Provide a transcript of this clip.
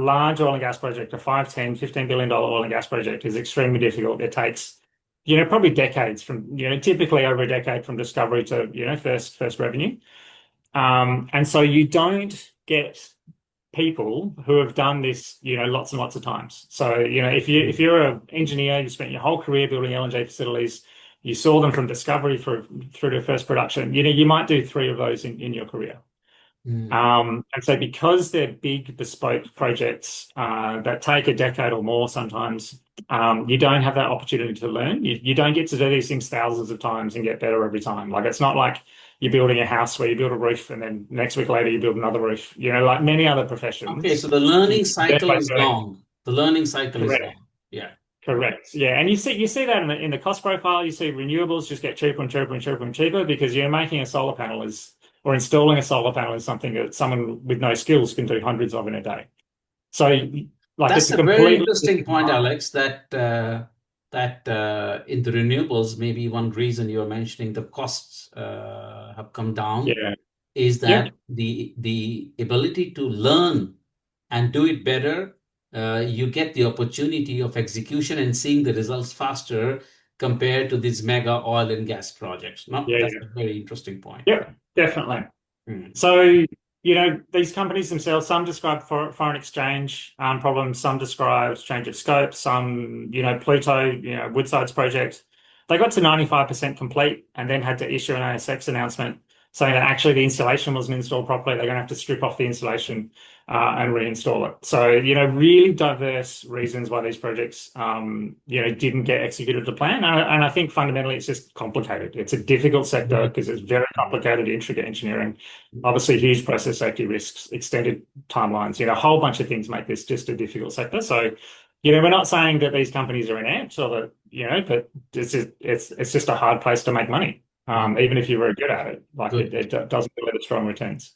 large oil and gas project, a 5, 10, $15 billion oil and gas project is extremely difficult. It takes, probably decades from, typically over a decade from discovery to, first revenue. And so you don't get people who have done this, lots and lots of times. So, if you're an engineer, you spent your whole career building LNG facilities, you saw them from discovery through to first production, you might do 3 of those in your career. And so because they're big bespoke projects that take a decade or more sometimes, you don't have that opportunity to learn. You don't get to do these things thousands of times and get better every time. Like, it's not like you're building a house where you build a roof and then next week later you build another roof, like many other professions. Okay, so the learning cycle is long. The learning cycle is long. Yeah. Correct. Yeah, and you see that in the cost profile. You see renewables just get cheaper and cheaper and cheaper and cheaper because making a solar panel or installing a solar panel is something that someone with no skills can do hundreds of in a day. So, that's a very interesting point, Alex. That in the renewables, maybe one reason you're mentioning the costs have come down is that the ability to learn and do it better. You get the opportunity of execution and seeing the results faster compared to these mega oil and gas projects. That's a very interesting point. Yeah, definitely. So, these companies themselves, some describe foreign exchange problems, some describe change of scope, some, Pluto, Woodside's project. They got to 95% complete and then had to issue an ASX announcement saying that actually the installation wasn't installed properly. They're going to have to strip off the installation and reinstall it. So, really diverse reasons why these projects, didn't get executed to plan. And I think fundamentally it's just complicated. It's a difficult sector because it's very complicated, intricate engineering, obviously huge process safety risks, extended timelines, a whole bunch of things make this just a difficult sector. So, we're not saying that these companies are inept or that, but it's just a hard place to make money. Even if you're very good at it, it doesn't deliver strong returns.